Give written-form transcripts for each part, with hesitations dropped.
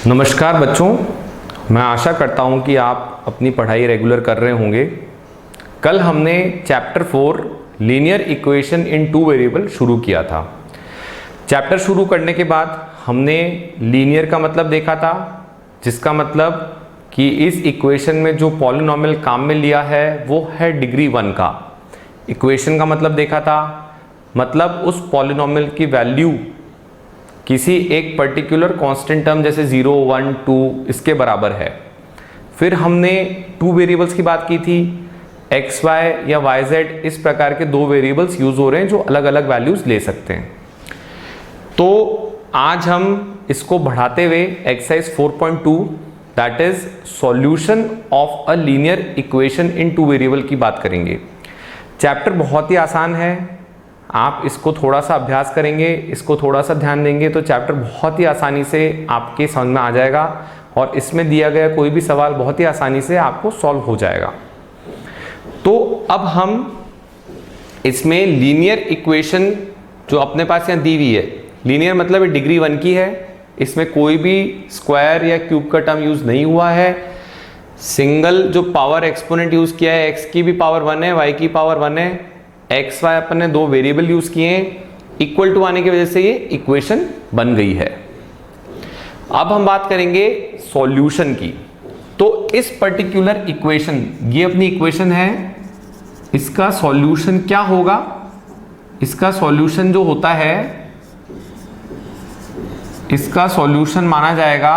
नमस्कार बच्चों, मैं आशा करता हूं कि आप अपनी पढ़ाई रेगुलर कर रहे होंगे। कल हमने chapter 4 linear equation in two variable शुरू किया था। चैप्टर शुरू करने के बाद हमने लीनियर का मतलब देखा था, जिसका मतलब कि इस इक्वेशन में जो पॉलिनॉमियल काम में लिया है वो है डिग्री 1 का। इक्वेशन का मतलब देखा था, मतलब उस पॉलिनॉमियल की वैल्यू किसी एक पर्टिकुलर कांस्टेंट टर्म जैसे 0, 1, 2 इसके बराबर है। फिर हमने टू वेरिएबल्स की बात की थी, एक्स वाई या वाई जेड, इस प्रकार के दो वेरिएबल्स यूज हो रहे हैं जो अलग अलग वैल्यूज ले सकते हैं। तो आज हम इसको बढ़ाते हुए exercise 4.2 that is solution of a linear equation in two variable की बात करेंगे। चैप्टर बहुत ही आसान है, आप इसको थोड़ा सा अभ्यास करेंगे, इसको थोड़ा सा ध्यान देंगे तो चैप्टर बहुत ही आसानी से आपके समझ में आ जाएगा और इसमें दिया गया कोई भी सवाल बहुत ही आसानी से आपको सॉल्व हो जाएगा। तो अब हम इसमें लीनियर इक्वेशन जो अपने पास यहाँ दी हुई है, लीनियर मतलब डिग्री 1 की है, इसमें कोई भी स्क्वायर या क्यूब का टर्म यूज नहीं हुआ है। सिंगल जो पावर एक्सपोनेंट यूज किया है, एक्स की भी पावर 1 है, वाई की पावर 1 है, एक्स वाई अपन ने दो वेरिएबल यूज किए हैं, इक्वल टू आने की वजह से ये इक्वेशन बन गई है। अब हम बात करेंगे सॉल्यूशन की। तो इस पर्टिकुलर इक्वेशन, ये अपनी इक्वेशन है, इसका सॉल्यूशन क्या होगा? इसका सॉल्यूशन जो होता है, इसका सॉल्यूशन माना जाएगा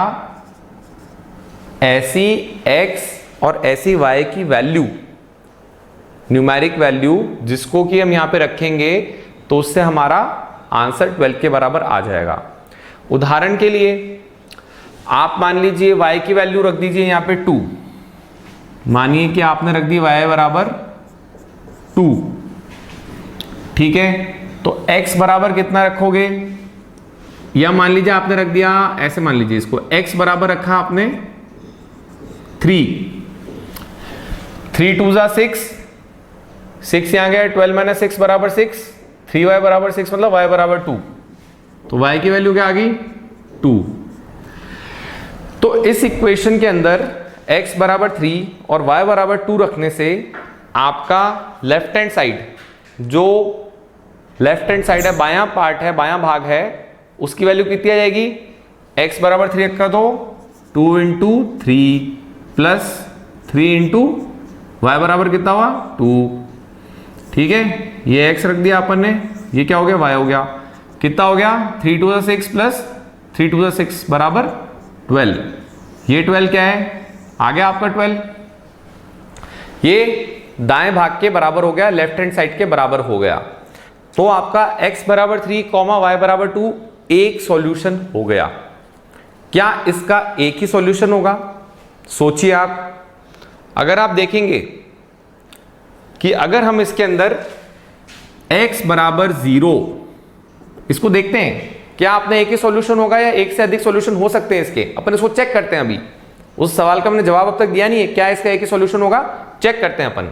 ऐसी x और ऐसी y की वैल्यू, न्यूमेरिक वैल्यू, जिसको कि हम यहां पे रखेंगे तो उससे हमारा आंसर 12 के बराबर आ जाएगा। उदाहरण के लिए आप मान लीजिए y की वैल्यू रख दीजिए यहां पे 2। मानिए कि आपने रख दी y बराबर 2, ठीक है। तो x बराबर कितना रखोगे? या मान लीजिए आपने रख दिया, ऐसे मान लीजिए इसको, x बराबर रखा आपने 3, 3 2 6, 6 यहां गया, 12 माइनस 6 बराबर 6, 3y बराबर 6 मतलब y बराबर 2। तो y की वैल्यू क्या आ गई? 2। तो इस इक्वेशन के अंदर x बराबर 3 और y बराबर 2 रखने से आपका लेफ्ट हैंड साइड, जो लेफ्ट हैंड साइड है, बायां पार्ट है, बायां भाग है, उसकी वैल्यू कितनी आ जाएगी? x बराबर 3 रखा तो 2 इंटू 3 प्लस 3 इंटू y बराबर कितना हुआ? 2, ठीक है। ये x रख दिया अपन ने, ये क्या हो गया? y हो गया। कितना हो गया? 3 2 6 प्लस 3 2 6 बराबर 12। ये 12 क्या है? आ गया आपका 12। ये दाएं भाग के बराबर हो गया, लेफ्ट हैंड साइड के बराबर हो गया। तो आपका x बराबर 3, y बराबर 2 एक सॉल्यूशन हो गया। क्या इसका एक ही सॉल्यूशन होगा? सोचिए आप, अगर आप देखेंगे कि अगर हम इसके अंदर x बराबर 0, इसको देखते हैं क्या आपने एक ही सॉल्यूशन होगा या एक से अधिक सॉल्यूशन हो सकते हैं इसके? अपन इसको चेक करते हैं। अभी उस सवाल का हमने जवाब अब तक दिया नहीं है, क्या इसका एक ही सॉल्यूशन होगा? चेक करते हैं अपन।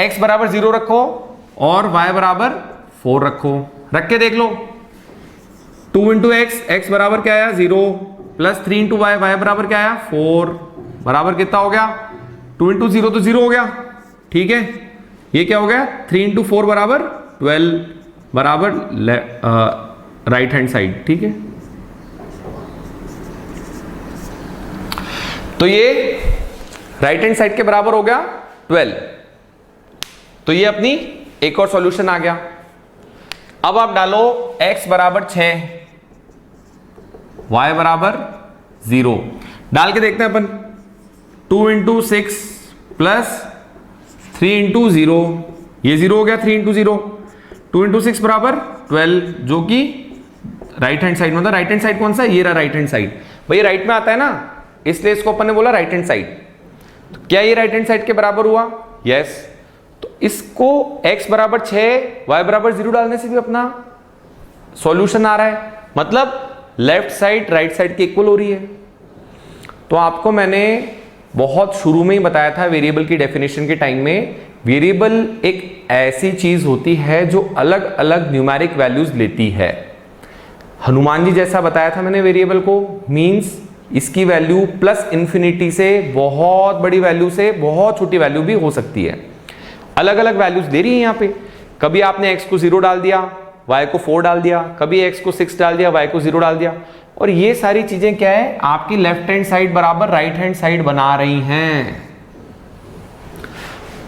x बराबर 0 रखो और y बराबर 4 रखो, रख के देख लो। 2 इंटू x बराबर क्या आया? 0 प्लस 3 इंटू y बराबर क्या आया? 4 बराबर कितना हो गया? 2 इंटू 0 तो 0 हो गया, ठीक है। ये क्या हो गया? 3 इंटू 4 बराबर 12 बराबर राइट हैंड साइड, ठीक है। तो ये राइट हैंड साइड के बराबर हो गया 12। तो ये अपनी एक और सॉल्यूशन आ गया। अब आप डालो x बराबर 6, y बराबर 0, डाल के देखते हैं अपन। 2 इंटू 6 प्लस 3 इंटू 0, ये 0 हो गया, 3 इंटू 0, 2 इंटू 6 बराबर 12, जो कि राइट हैंड साइड में था। राइट हैंड साइड कौन सा? ये रहा राइट हैंड साइड, भाई राइट में आता है ना, इसलिए इसको अपन ने बोला राइट हैंड साइड। तो क्या ये राइट हैंड साइड के बराबर हुआ? यस। तो इसको x बराबर 6, y बराबर 0 डालने से भी अपना सॉल्यूशन आ रहा है, मतलब लेफ्ट साइड राइट साइड के इक्वल हो रही है। तो आपको मैंने बहुत शुरू में ही बताया था वेरिएबल की डेफिनेशन के टाइम में, वेरिएबल एक ऐसी चीज होती है जो अलग अलग न्यूमेरिक वैल्यूज लेती है। हनुमान जी जैसा बताया था मैंने वेरिएबल को, मींस इसकी वैल्यू प्लस इन्फिनिटी से बहुत बड़ी वैल्यू से बहुत छोटी वैल्यू भी हो सकती है। अलग अलग वैल्यूज दे रही है यहाँ पे। कभी आपने x को 0 डाल दिया, y को 4 डाल दिया, कभी x को 6 डाल दिया, y को 0 डाल दिया, और ये सारी चीजें क्या है, आपकी लेफ्ट हैंड साइड बराबर राइट हैंड साइड बना रही हैं।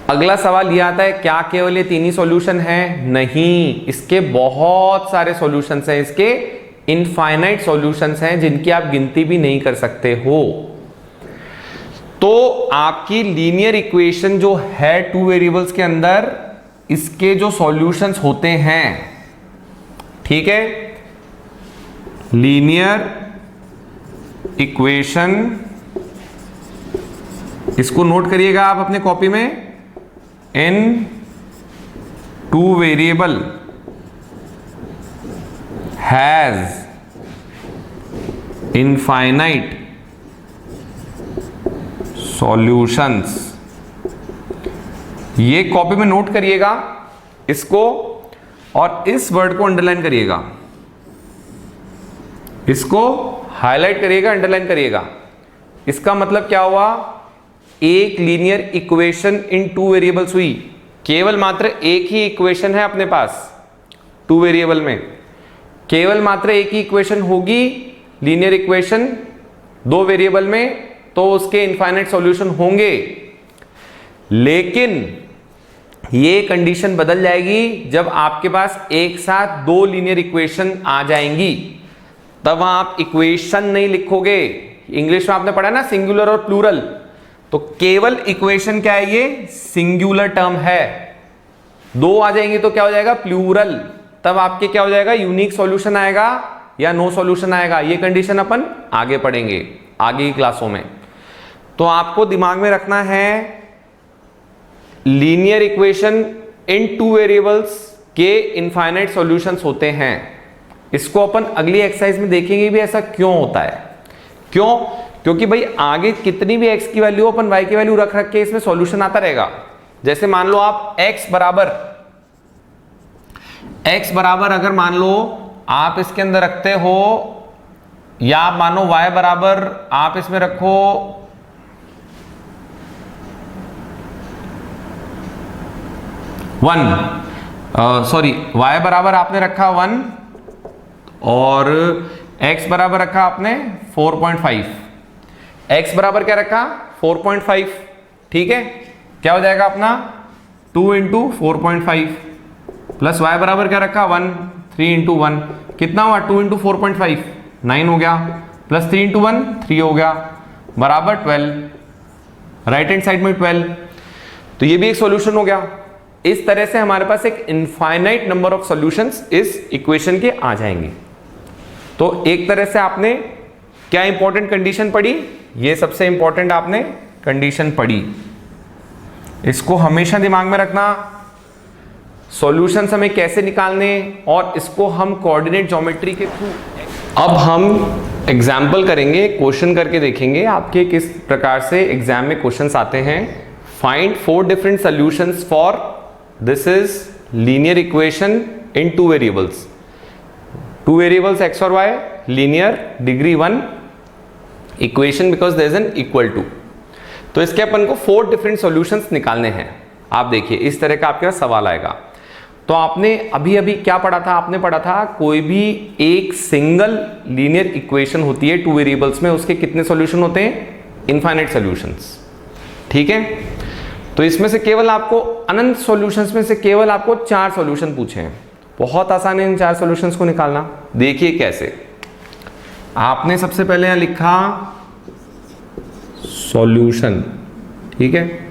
अगला सवाल ये आता है, क्या केवल ये तीन ही सॉल्यूशन है? नहीं, इसके बहुत सारे सॉल्यूशंस हैं, इसके इनफाइनाइट सॉल्यूशंस हैं जिनकी आप गिनती भी नहीं कर सकते हो। तो आपकी लीनियर इक्वेशन जो है टू वेरिएबल्स के अंदर, इसके जो सॉल्यूशंस होते हैं, ठीक है, लीनियर इक्वेशन, इसको नोट करिएगा आप अपने कॉपी में, in two variable has infinite solutions. ये कॉपी में नोट करिएगा इसको, और इस वर्ड को अंडरलाइन करिएगा, इसको हाईलाइट करिएगा, अंडरलाइन करिएगा। इसका मतलब क्या हुआ, एक linear equation in two variables हुई। केवल मात्र एक ही इक्वेशन है अपने पास टू वेरिएबल में, केवल मात्र एक ही इक्वेशन होगी लीनियर इक्वेशन दो वेरिएबल में, तो उसके इनफाइनाइट सॉल्यूशन होंगे। लेकिन ये कंडीशन बदल जाएगी जब आपके पास एक साथ दो लीनियर इक्वेशन आ जाएंगी, तब आप इक्वेशन नहीं लिखोगे। इंग्लिश में आपने पढ़ा ना सिंगुलर और प्लूरल, तो केवल इक्वेशन क्या है, ये सिंगुलर टर्म है। दो आ जाएंगे तो क्या हो जाएगा, प्लूरल, तब आपके क्या हो जाएगा, यूनिक सॉल्यूशन आएगा या नो सॉल्यूशन आएगा। ये कंडीशन अपन आगे पढ़ेंगे आगे की क्लासों में। तो आपको दिमाग में रखना है, linear equation in two variables के इनफाइनाइट सॉल्यूशंस होते हैं। इसको अपन अगली एक्सरसाइज में देखेंगे भी ऐसा क्यों होता है। क्यों? क्योंकि भाई आगे कितनी भी x की वैल्यू अपन y की वैल्यू रख रख के इसमें सॉल्यूशन आता रहेगा। जैसे मान लो आप x बराबर अगर मान लो आप इसके अंदर रखते हो, या आप मानो y बराबर आप इसमें रखो 1, सॉरी y बराबर आपने रखा 1 और x बराबर रखा आपने 4.5। x बराबर क्या रखा, 4.5, ठीक है। क्या हो जाएगा अपना 2 इंटू 4.5 प्लस y बराबर क्या रखा 1, 3 इंटू 1, कितना हुआ 2 इंटू 4.5 9 हो गया, प्लस 3 इंटू 1 3 हो गया, बराबर 12, राइट हैंड साइड में 12। तो ये भी एक सॉल्यूशन हो गया। इस तरह से हमारे पास एक इनफाइनाइट नंबर ऑफ सॉल्यूशंस इस इक्वेशन के आ जाएंगे। तो एक तरह से आपने क्या इंपॉर्टेंट कंडीशन पढ़ी, ये सबसे इंपॉर्टेंट आपने कंडीशन पढ़ी। इसको हमेशा दिमाग में रखना, सॉल्यूशंस हमें कैसे निकालने, और इसको हम कोऑर्डिनेट ज्योमेट्री के थ्रू। अब हम एग्जाम्पल करेंगे, क्वेश्चन करके देखेंगे आपके किस प्रकार से एग्जाम में क्वेश्चंस आते हैं। Find 4 different solutions for this is linear equation in two variables. Two variables x और y, linear, degree 1 equation because there is an equal to. तो इसके अपन को 4 डिफरेंट सॉल्यूशंस निकालने हैं। आप देखिए इस तरह का आपके पास सवाल आएगा। तो आपने अभी अभी क्या पढ़ा था, आपने पढ़ा था कोई भी एक सिंगल लीनियर इक्वेशन होती है टू वेरिएबल्स में, उसके कितने सॉल्यूशन होते हैं, इनफाइनाइट सॉल्यूशंस, ठीक है। तो इसमें से केवल आपको अनंत सॉल्यूशंस में से केवल आपको 4 सॉल्यूशन पूछे हैं। बहुत आसान है इन 4 सॉल्यूशंस को निकालना। देखिए कैसे, आपने सबसे पहले यहां लिखा सॉल्यूशन, ठीक है।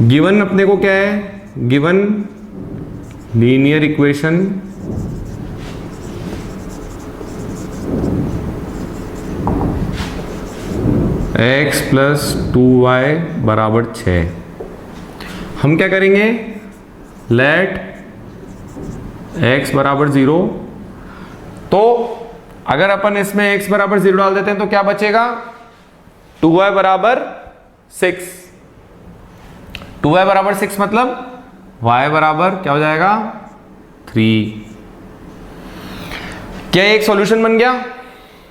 गिवन अपने को क्या है, given linear equation x plus 2y बराबर 6। हम क्या करेंगे, लेट x बराबर 0। तो अगर अपन इसमें x बराबर 0 डाल देते हैं तो क्या बचेगा, 2y बराबर 6। 2y बराबर 6 मतलब y बराबर क्या हो जाएगा 3। क्या एक सॉल्यूशन बन गया,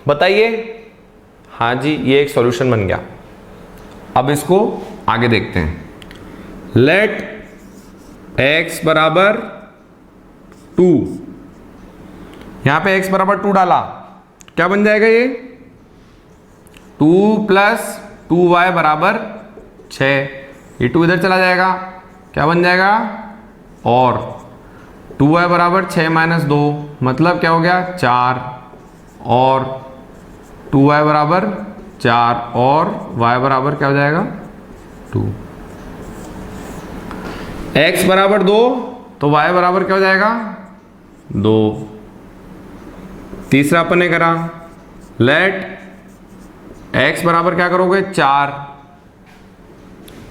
बताइए। हाँ जी, ये एक सॉल्यूशन बन गया। अब इसको आगे देखते हैं। लेट x बराबर 2, यहां पे x बराबर 2 डाला, क्या बन जाएगा ये 2 प्लस 2y बराबर 6, ये 2 इधर चला जाएगा, क्या बन जाएगा और 2y बराबर 6 माइनस 2 मतलब क्या हो गया 4, और 2y बराबर 4 और y बराबर क्या हो जाएगा 2। x बराबर 2 तो y बराबर क्या हो जाएगा 2। तीसरा अपन ने करा, लेट x बराबर क्या करोगे 4,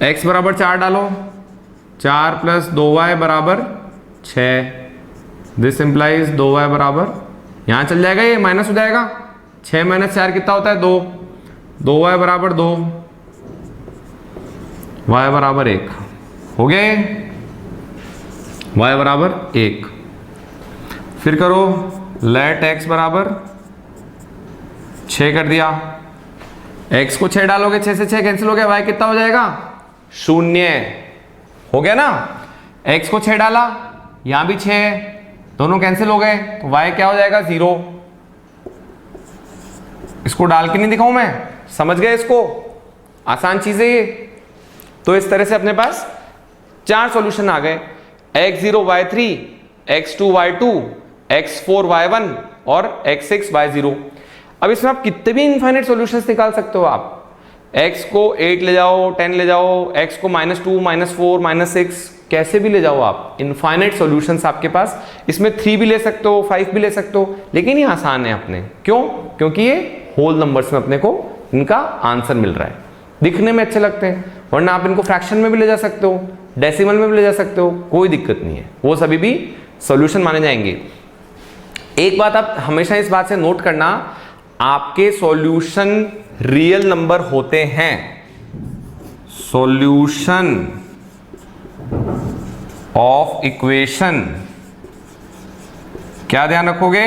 x बराबर 4 डालो, 4 प्लस 2y बराबर 6, दिस इंप्लाइज 2y बराबर, यहां चल जाएगा ये माइनस हो जाएगा, 6 माइनस 4 कितना होता है 2, 2y बराबर 2, y बराबर 1 हो गया ये, y बराबर 1। फिर करो लेट x बराबर 6 कर दिया, x को 6 डालोगे, 6 से 6 कैंसिल हो गया, y कितना हो जाएगा 0 हो गया ना। x को 6 डाला, यहां भी 6, दोनों कैंसिल हो गए, तो y क्या हो जाएगा 0। इसको डाल के नहीं दिखाऊं मैं, समझ गए इसको, आसान चीज है ये। तो इस तरह से अपने पास 4 सॉल्यूशन आ गए, x0 y3, x2 y2, x4 y1 और x6 y0। अब इसमें आप कितने भी इनफाइनाइट सॉल्यूशंस निकाल सकते हो आप, x को 8 ले जाओ, 10 ले जाओ, x को -2, -4, -6 कैसे भी ले जाओ आप, इनफाइनाइट सॉल्यूशंस आपके पास। इसमें 3 भी ले सकते हो, 5 भी ले सकते हो, लेकिन ये आसान है अपने, क्यों, क्योंकि ये होल नंबर्स में अपने को इनका आंसर मिल रहा है, दिखने में अच्छे लगते हैं। वरना आप इनको फ्रैक्शन में भी ले जा सकते हो, डेसिमल में भी ले जा सकते हो, कोई दिक्कत नहीं है, वो सभी भी सॉल्यूशन माने जाएंगे। एक बात आप हमेशा इस बात से नोट करना, आपके सॉल्यूशन रियल नंबर होते हैं, सॉल्यूशन ऑफ इक्वेशन, क्या ध्यान रखोगे,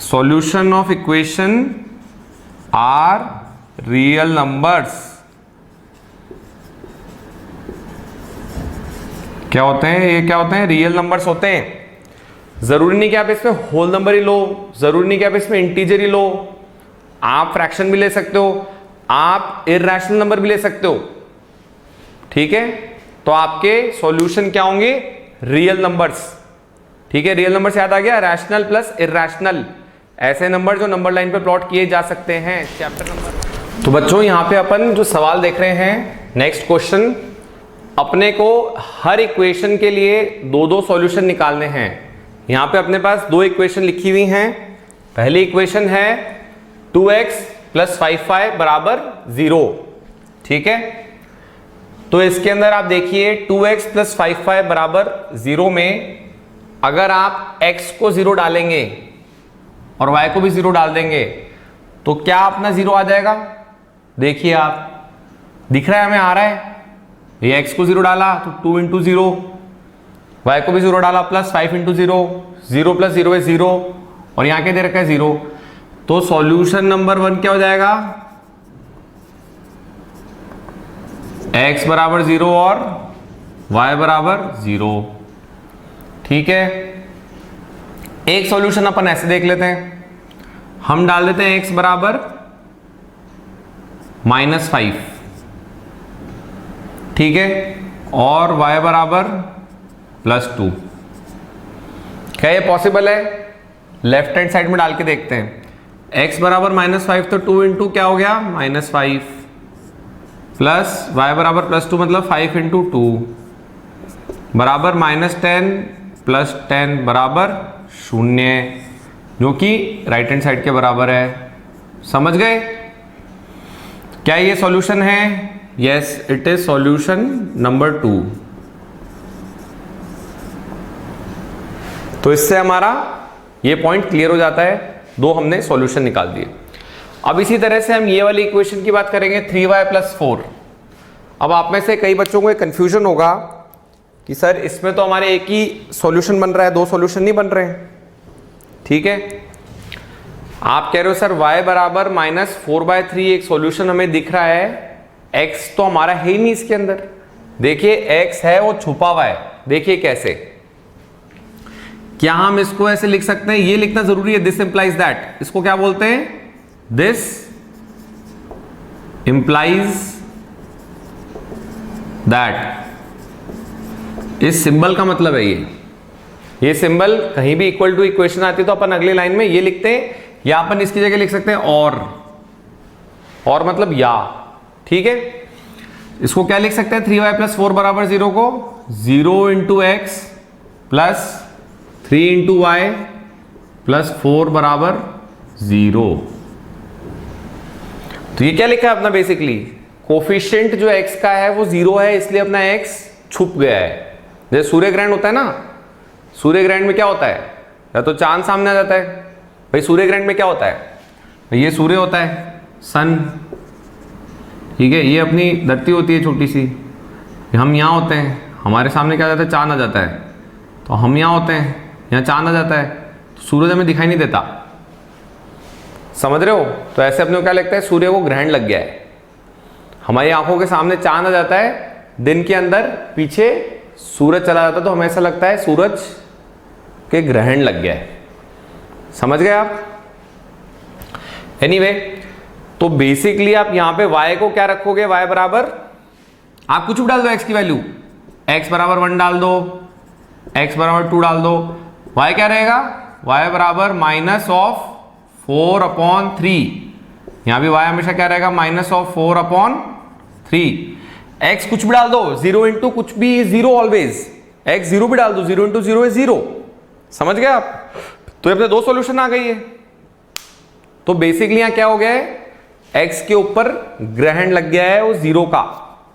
solution of equation are real numbers. क्या होते हैं ये, क्या होते हैं रियल नंबर्स होते हैं। जरूरी नहीं कि आप इसमें होल नंबर ही लो, जरूरी नहीं कि आप इसमें इंटीजर ही लो, आप फ्रैक्शन भी ले सकते हो, आप इररेशनल नंबर भी ले सकते हो, ठीक है। तो आपके सॉल्यूशन क्या होंगे, रियल नंबर्स, ठीक है। रियल नंबर्स याद आ गया, रैशनल प्लस इररेशनल, ऐसे नंबर जो नंबर लाइन पे प्लॉट किए जा सकते हैं, चैप्टर नंबर। तो बच्चों यहां पे अपन जो सवाल देख रहे हैं, नेक्स्ट क्वेश्चन, अपने को हर इक्वेशन के लिए 2-2 सॉल्यूशन निकालने हैं। यहां पे अपने पास 2 इक्वेशन लिखी हुई हैं। पहली इक्वेशन है 2x + 5y बराबर 0, ठीक है। तो इसके अंदर आप देखिए 2x + 5y बराबर 0 में अगर आप x को 0 डालेंगे और y को भी 0 डाल देंगे तो क्या अपना 0 आ जाएगा। देखिए आप, दिख रहा है हमें, आ रहा है, ये x को 0 डाला तो 2 × 0, y को भी 0 डाला प्लस 5 × 0, 0 + 0 है 0, और यहां क्या दे रखा है 0। तो सॉल्यूशन नंबर 1 क्या हो जाएगा, x बराबर 0 और y बराबर 0, ठीक है। एक सॉल्यूशन अपन ऐसे देख लेते हैं, हम डाल देते हैं x बराबर -5, ठीक है, और y बराबर +2। क्या ये पॉसिबल है, लेफ्ट हैंड साइड में डाल के देखते हैं। x बराबर -5 तो 2 × क्या हो गया -5, प्लस y बराबर +2 मतलब 5 × 2 बराबर -10 + 10 बराबर 0, जो कि राइट हैंड साइड के बराबर है। समझ गए, क्या ये सॉल्यूशन है, yes it is solution number 2। तो इससे हमारा ये पॉइंट क्लियर हो जाता है, 2 हमने सॉल्यूशन निकाल दिए। अब इसी तरह से हम ये वाली इक्वेशन की बात करेंगे 3y + 4। अब आप में से कई बच्चों को एक कंफ्यूजन होगा कि सर इसमें तो हमारे एक ही सॉल्यूशन बन रहा है, 2 सॉल्यूशन नहीं बन रहे हैं, ठीक है। आप कह रहे हो सर y बराबर -4/3 एक सॉल्यूशन हमें दिख रहा है, x तो हमारा है ही नहीं इसके अंदर। देखिए x है वो छुपा हुआ है, देखिए कैसे। क्या हम इसको ऐसे लिख सकते हैं, ये लिखना जरूरी है, दिस इंप्लाइज दैट। इसको क्या बोलते हैं, दिस इंप्लाइज दैट। इस सिंबल का मतलब है ये सिंबल कहीं भी इक्वल टू इक्वेशन आती है तो अपन अगली लाइन में ये लिखते हैं, या अपन इसकी जगह लिख सकते हैं और मतलब या, ठीक है। इसको क्या लिख सकते हैं, 3y + 4 बराबर 0 को 0 × x प्लस 3 × y प्लस 4 बराबर 0। तो ये क्या लिखा है अपना, बेसिकली कोफिशिएंट जो x का है वो 0 है, इसलिए अपना x छुप गया है। जैसे सूर्य ग्रहण होता है ना, सूर्य ग्रहण में क्या होता है, या तो चांद सामने आ जाता है। भाई सूर्य ग्रहण में क्या होता है, ये सूर्य होता है, सन, ठीक है, ये अपनी धरती होती है छोटी सी, हम यहाँ होते हैं, हमारे सामने क्या आ जाता है, चांद आ जाता है। तो हम यहाँ होते हैं, यहाँ चांद आ जाता है, तो सूरज हमें दिखाई नहीं देता, समझ रहे हो। तो ऐसे अपने को क्या लगता है, सूर्य को ग्रहण लग गया है। हमारी आंखों के सामने चांद आ जाता है, दिन के अंदर पीछे सूरज चला जाता है, तो हमें ऐसा लगता है सूरज के ग्रहण लग गया है। समझ गए आप। एनीवे, तो बेसिकली आप यहां पे y को क्या रखोगे, y बराबर, आप कुछ भी डाल दो x की वैल्यू, x बराबर 1 डाल दो, x बराबर 2 डाल दो, y क्या रहेगा, y बराबर -4/3। यहां भी y हमेशा क्या रहेगा, -4/3। x कुछ भी डाल दो, 0 × कुछ भी 0 ऑलवेज, x 0 भी डाल दो, 0 × 0 is 0। समझ गए आप। तो अपने दो सॉल्यूशन आ गई है। तो बेसिकली यहां क्या हो गया है, x के ऊपर ग्रहण लग गया है वो 0 का,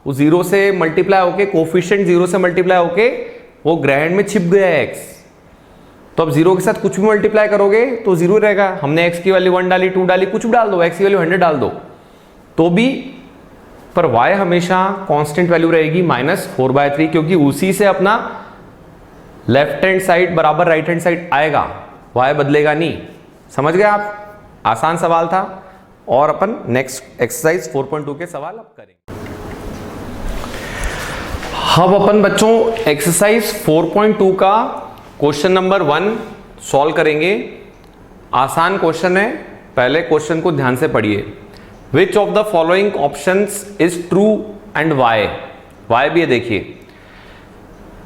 वो 0 से मल्टीप्लाई होके, कोफिशिएंट 0 से मल्टीप्लाई होके वो ग्रहण में छिप गया है x। तो अब 0 के साथ कुछ भी मल्टीप्लाई करोगे तो 0 रहेगा। हमने x की वैल्यू 1 डाली, 2 डाली, कुछ भी डाल दो, x की वैल्यू 100 डाल दो तो भी, पर y हमेशा कांस्टेंट वैल्यू रहेगी -4/3, क्योंकि उसी से अपना लेफ्ट हैंड साइड बराबर राइट हैंड साइड आएगा, y बदलेगा नहीं। समझ गए आप। आसान सवाल था। और अपन नेक्स्ट एक्सरसाइज 4.2 के सवाल अब करेंगे। अब अपन बच्चों एक्सरसाइज 4.2 का क्वेश्चन नंबर 1 सॉल्व करेंगे। आसान क्वेश्चन है, पहले क्वेश्चन को ध्यान से पढ़िए। Which of the following options is true and y. Y भी है, देखिए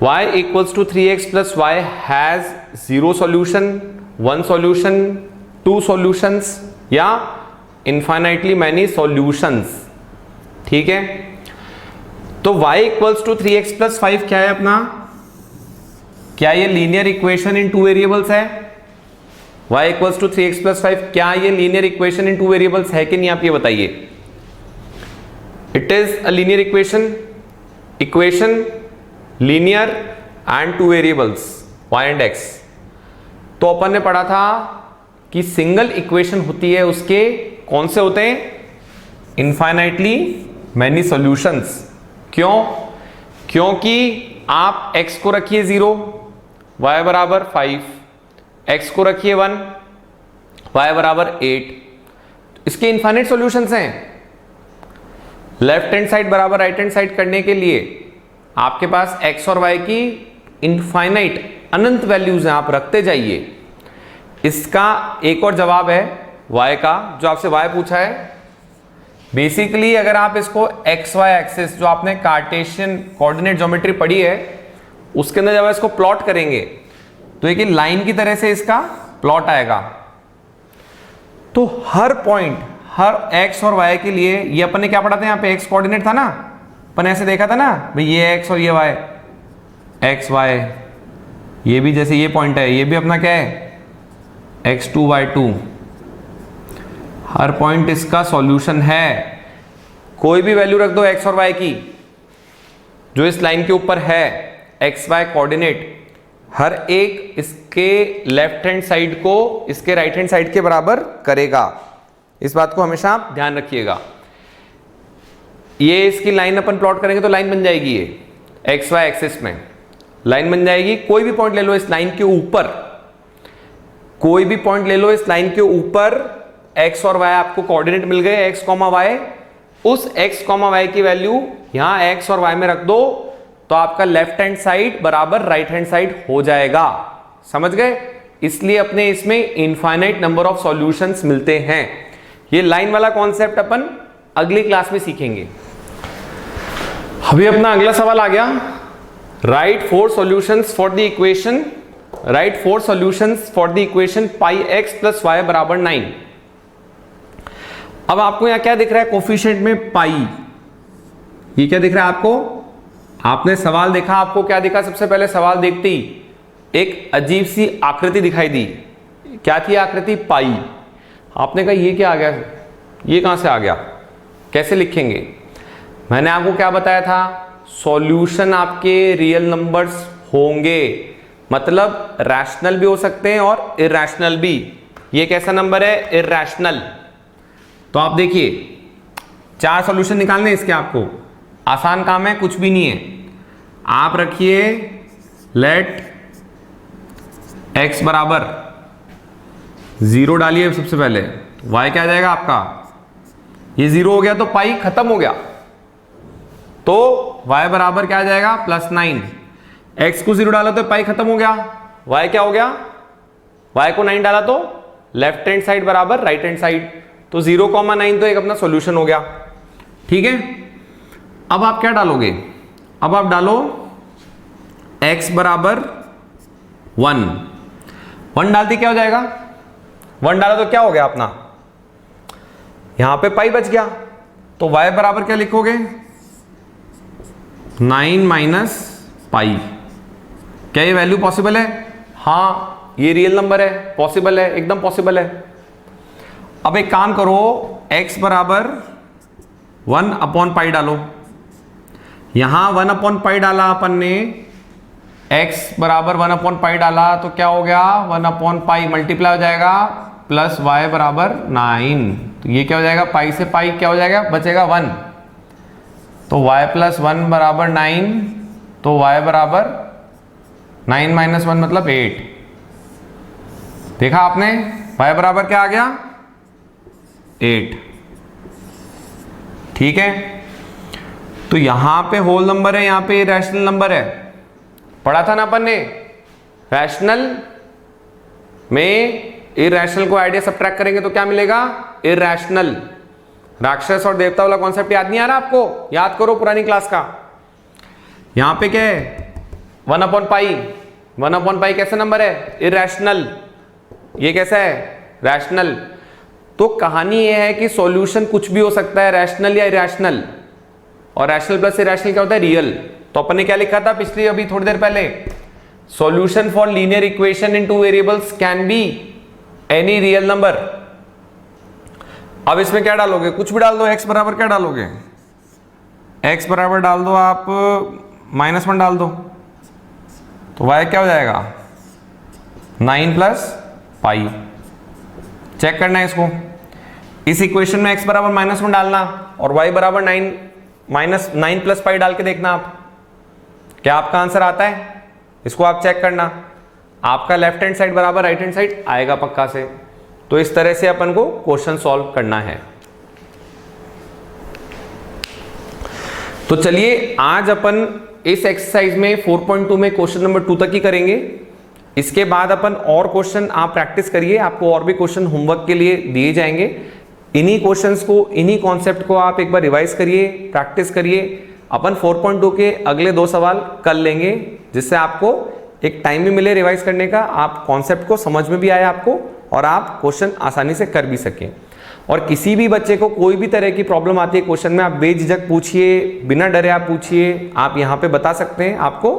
y = 3x + y has 0 solution, 1 solution, 2 solutions या इनफाइनाइटली मैनी सॉल्यूशंस। ठीक है, तो y = 3x + 5 क्या है अपना, क्या ये लीनियर इक्वेशन इन 2 वेरिएबल्स है। y = 3x + 5 क्या ये लीनियर इक्वेशन इन 2 वेरिएबल्स है कि नहीं, आप ये बताइए। It is a linear equation linear and 2 variables y and x। तो अपन ने पढ़ा था कि सिंगल इक्वेशन होती है, उसके कौन से होते हैं, इनफाइनाइटली मैनी सॉल्यूशंस। क्यों, क्योंकि आप x को रखिए 0, y बराबर 5, x को रखिए 1, y बराबर 8, इसके इनफाइनाइट सॉल्यूशंस हैं। लेफ्ट हैंड साइड बराबर राइट हैंड साइड करने के लिए आपके पास x और y की इनफाइनाइट अनंत वैल्यूज हैं, आप रखते जाइए। इसका एक और जवाब है y का, जो आपसे y पूछा है। बेसिकली अगर आप इसको एक्स वाई एक्सिस, जो आपने कार्टेशियन कोऑर्डिनेट ज्योमेट्री पढ़ी है, उसके अंदर जब इसको प्लॉट करेंगे तो एक लाइन की तरह से इसका प्लॉट आएगा। तो हर पॉइंट, हर x और y के लिए, ये अपन ने क्या पढ़ा था, यहाँ पे x कोऑर्डिनेट था ना, अपन ऐसे देखा था ना भाई, ये x और ये y, x y, ये भी जैसे ये पॉइंट है, ये भी अपना क्या है x2 y2। हर पॉइंट इसका सॉल्यूशन है। कोई भी वैल्यू रख दो x और y की जो इस लाइन के ऊपर है, x y कोऑर्डिनेट, हर एक इसके लेफ्ट हैंड साइड को इसके राइट हैंड साइड के बराबर करेगा। इस बात को हमेशा आप ध्यान रखिएगा। ये इसकी लाइन अपन प्लॉट करेंगे तो लाइन बन जाएगी, ये एक्स वाई एक्सिस में लाइन बन जाएगी। कोई भी पॉइंट ले लो इस लाइन के ऊपर, कोई भी पॉइंट ले लो इस लाइन के ऊपर, x और y आपको कोऑर्डिनेट मिल गए, x, y, उस x, y की वैल्यू यहां x और y में रख दो, तो आपका लेफ्ट हैंड साइड बराबर राइट हैंड साइड हो जाएगा। समझ गए? इसलिए अपने इसमें इनफाइनाइट नंबर ऑफ सॉल्यूशंस मिलते हैं। ये लाइन वाला कॉन्सेप्ट अपन अगली क्लास में सीखेंगे। अभी अपना अगला सवाल आ गया, write 4 solutions for the equation, write 4 solutions for the equation pi x plus y बराबर 9। अब आपको यहां क्या दिख रहा है कोफिशिएंट में? पाई। ये क्या दिख रहा है आपको? आपने सवाल देखा, आपको क्या दिखा? सबसे पहले सवाल देखते ही एक अजीब सी आकृति दिखाई दी। क्या थी आकृति? पाई। आपने कहा ये क्या आ गया, ये कहां से आ गया, कैसे लिखेंगे? मैंने आपको क्या बताया था? सॉल्यूशन आपके रियल नंबर्स होंगे, मतलब रैशनल भी हो सकते हैं और इरैशनल भी। ये कैसा नंबर है? इरैशनल। तो आप देखिए 4 सॉल्यूशन निकालने इसके, आपको आसान काम है, कुछ भी नहीं है। आप रखिए लेट x बराबर 0 डालिए सबसे पहले, y क्या आ जाएगा आपका? ये 0 हो गया तो पाई खत्म हो गया, तो y बराबर क्या आ जाएगा? +9। x को 0 डाला तो पाई खत्म हो गया, y क्या हो गया? y को 9 डाला तो लेफ्ट हैंड साइड बराबर राइट हैंड साइड, तो 0,9 तो एक अपना सॉल्यूशन हो गया। ठीक है, अब आप क्या डालोगे? अब आप डालो x बराबर 1 डालते क्या हो जाएगा? 1 डाला तो क्या हो गया अपना? यहां पे पाई बच गया, तो y बराबर क्या लिखोगे? 9 माइनस पाई। क्या ये वैल्यू पॉसिबल है? हाँ, ये रियल नंबर है, पॉसिबल है, एकदम पॉसिबल है। अब एक काम करो, x बराबर 1/पाई डालो। यहां 1/पाई डाला अपन ने, x बराबर 1/पाई डाला तो क्या हो गया? 1/पाई मल्टीप्लाई हो जाएगा प्लस y बराबर 9। तो ये क्या हो जाएगा? पाई से पाई क्या हो जाएगा? बचेगा 1, तो y प्लस 1 बराबर 9, तो y बराबर 9 माइनस 1 मतलब 8। देखा आपने, y बराबर क्या आ गया? 8। ठीक है, तो यहां पे होल नंबर है, यहां पे रैशनल नंबर है। पढ़ा था ना अपन ने, रैशनल में इरैशनल को आइडिया सब्ट्रैक्ट करेंगे तो क्या मिलेगा? इरैशनल। राक्षस और देवता वाला कॉन्सेप्ट याद नहीं आ रहा आपको? याद करो पुरानी क्लास का। यहां पे क्या है? 1/पाई। 1/पाई कैसा नंबर है? इरैशनल। ये कैसा है? रैशनल। तो कहानी ये है कि सॉल्यूशन कुछ भी हो सकता है, रैशनल या इरैशनल, और रैशनल प्लस इरैशनल क्या होता है? रियल। तो अपन ने क्या लिखा था पिछली अभी थोड़ी देर पहले? Solution for linear equation in 2 variables can be any real number. अब इसमें क्या डालोगे? कुछ भी डाल दो। x बराबर क्या डालोगे? x बराबर डाल दो आप -1 डाल दो, तो y क्या हो जाएगा? 9 प्लस पाई। चेक करना है इसको, इस इक्वेशन में x बराबर -1 डालना और y बराबर 9 प्लस पाई डाल के देखना आप, क्या आपका आंसर आता है? इसको आप चेक करना, आपका लेफ्ट हैंड साइड बराबर राइट हैंड साइड आएगा पक्का से। तो इस तरह से अपन को क्वेश्चन सॉल्व करना है। तो चलिए आज अपन इस एक्सरसाइज में 4.2 में क्वेश्चन नंबर 2 तक ही करेंगे। इसके बाद अपन और क्वेश्चन आप प्रैक्टिस करिए, आपको और भी क्वेश्चन होमवर्क के लिए दिए जाएंगे। इन्हीं क्वेश्चंस को, इन्हीं कॉन्सेप्ट को आप एक बार रिवाइज करिए, प्रैक्टिस करिए। अपन 4.2 के अगले 2 सवाल कर लेंगे, जिससे आपको एक टाइम भी मिले रिवाइज करने का, आप कॉन्सेप्ट को समझ में भी आए आपको, और आप क्वेश्चन आसानी से कर भी सकें। और किसी भी बच्चे को कोई भी तरह की प्रॉब्लम आती है क्वेश्चन में, आप बेझिझक पूछिए, बिना डरे आप पूछिए, आप यहाँ पे बता सकते हैं, आपको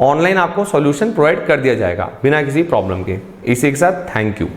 ऑनलाइन आपको सॉल्यूशन प्रोवाइड कर दिया जाएगा बिना किसी प्रॉब्लम के। इसी के साथ थैंक यू।